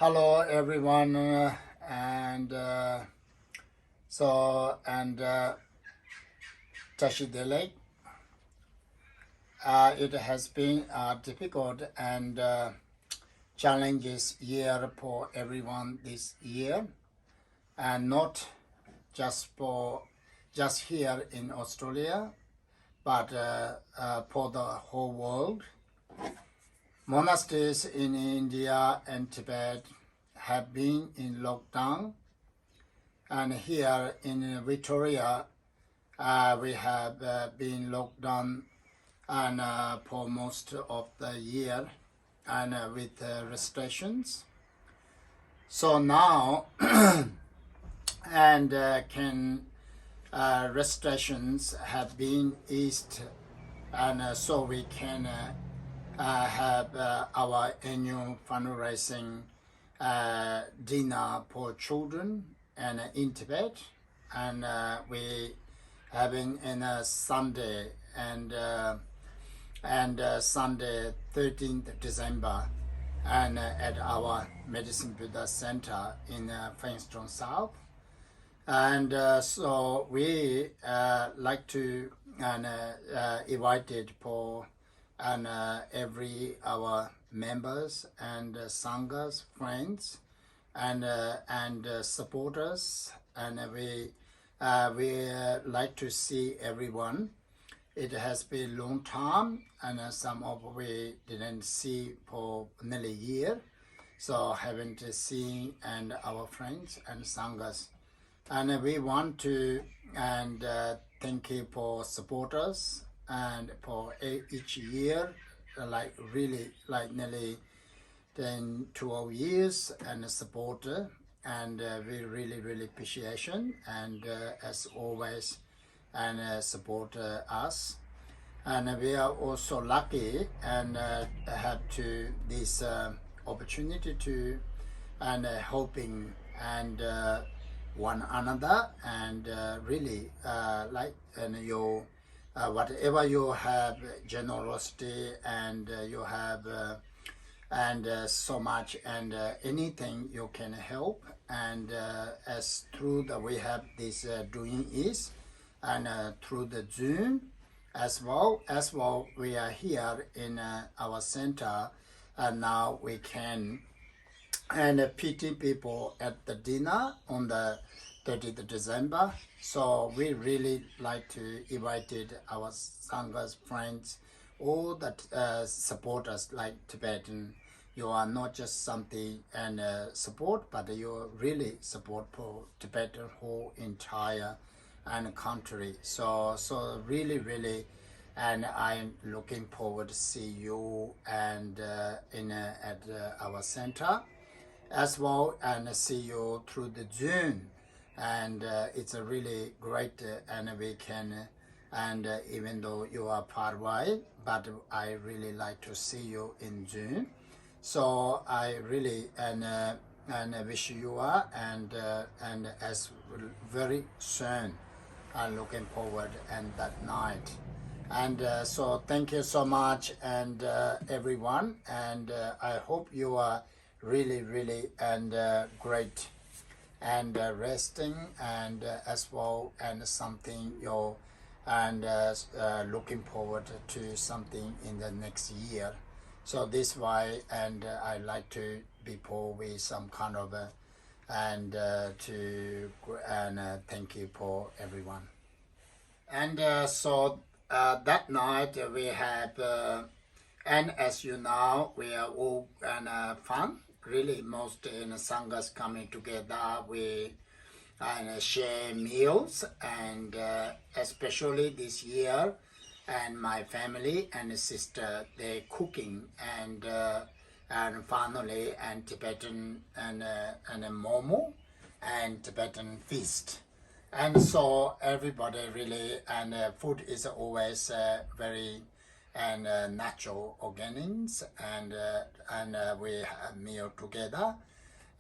Hello everyone, and Tashidele. It has been a difficult and challenges year for everyone this year, and not just here in Australia, but for the whole world. Monasteries in India and Tibet have been in lockdown, and here in Victoria we have been locked down and for most of the year and with restrictions. So now and can restrictions have been eased, and so we can have our annual fundraising dinner for children and in Tibet, and we having in a Sunday and Sunday 13th December and at our Medicine Buddha Center in Frankston South. And so we like to invited for and every our members and sanghas, friends, and supporters, and we like to see everyone. It has been a long time, and some of we didn't see for nearly a year, so haven't seen and our friends and sanghas, and we want to and thank you for supporters. And for each year, like really like nearly 10, 12 years and support, and we really appreciation, and as always, and support us. And we are also lucky and have to this opportunity to and helping and one another, and really like and your whatever you have generosity, and you have and so much, and anything you can help, and as through the we have this doing is, and through the Zoom as well we are here in our center, and now we can and pity people at the dinner on the 30th December. So we really like to invited our sanghas, friends, all that support us like Tibetan. You are not just something and support, but you really support for Tibetan whole entire and country. So really, and I'm looking forward to see you and in at our center as well, and see you through the Zoom. And it's a really great, and we can, and even though you are far away, but I really like to see you in June. So I really and wish you are, and as very soon, I'm looking forward and that night. And so thank you so much, and everyone, and I hope you are really and great, and resting, and as well, and something you're and looking forward to something in the next year. So this why, and I like to before with some kind of and to and thank you for everyone. And so that night we have and as you know, we are all and fun. Really, most in sanghas coming together, we and share meals, and especially this year, and my family and sister, they cooking, and finally and Tibetan and momo and Tibetan feast. And so everybody really, and food is always very and natural organics, and we have meal together.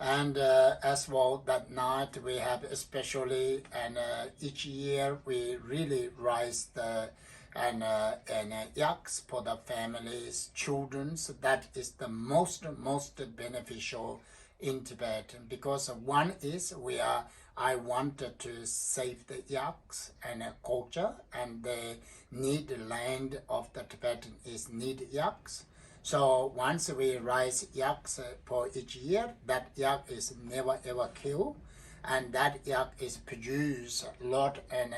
And as well, that night we have especially, and each year we really raise the and yaks for the families, children. So that is the most beneficial in Tibet, because one is I wanted to save the yaks and culture, and the need land of the Tibetan is need yaks. So once we raise yaks for each year, that yak is never ever killed, and that yak is produce a lot and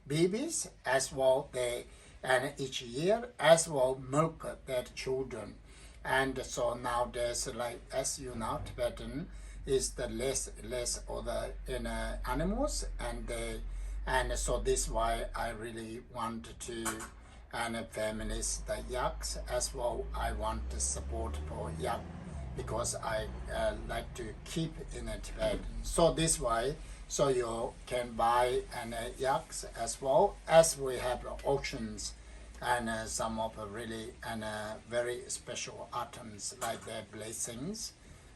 babies as well. They and each year as well milk their children. And so now there's like, as you know, Tibetan is the less of the animals, and so this is why I really want to and feminist the yaks as well. I want to support for yak because I like to keep in Tibet. So this way, so you can buy and yaks as well, as we have auctions and some of really and very special items like their blessings,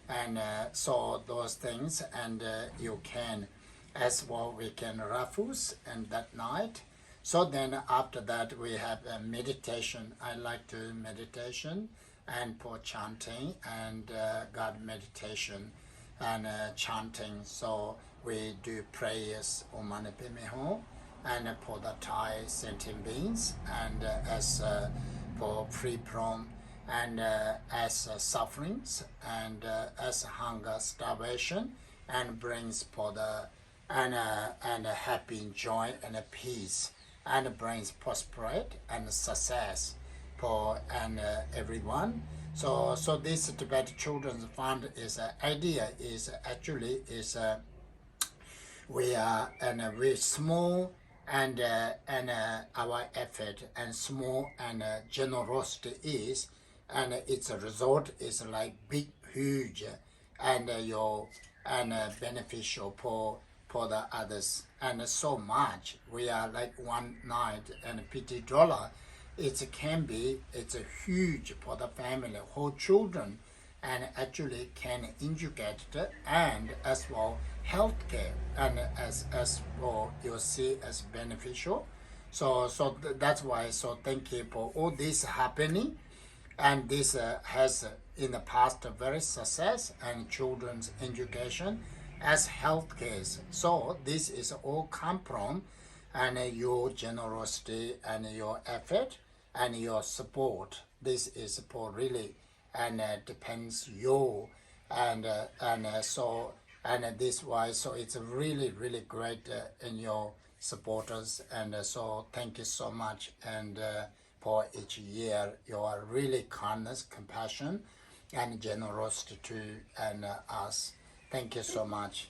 and so those things, and you can as well, we can raffles and that night. So then after that we have a meditation. I like to meditation and for chanting and God meditation and chanting. So we do prayers Om Mani Padme Hum, and for the Thai sentient beings, and as for free from and as sufferings, and as hunger, starvation, and brings for the and happy joy and peace, and brings prosperity and success for and everyone. So this Tibetan Children's Fund is idea is actually is we are and very small, and our effort and small and generosity is, and its result is like big huge, and your and beneficial for the others, and so much. We are like one night and $50. It can be, it's a huge for the family, whole children, and actually can educate and as well healthcare, and as well you see as beneficial. So that's why. So thank you for all this happening, and this has in the past very success and children's education as healthcare. So this is all come from and your generosity and your effort and your support. This is for really, and depends you, and so and this why. So it's really great in your supporters, and so thank you so much, and for each year you are really kindness, compassion, and generosity to and us. Thank you so much.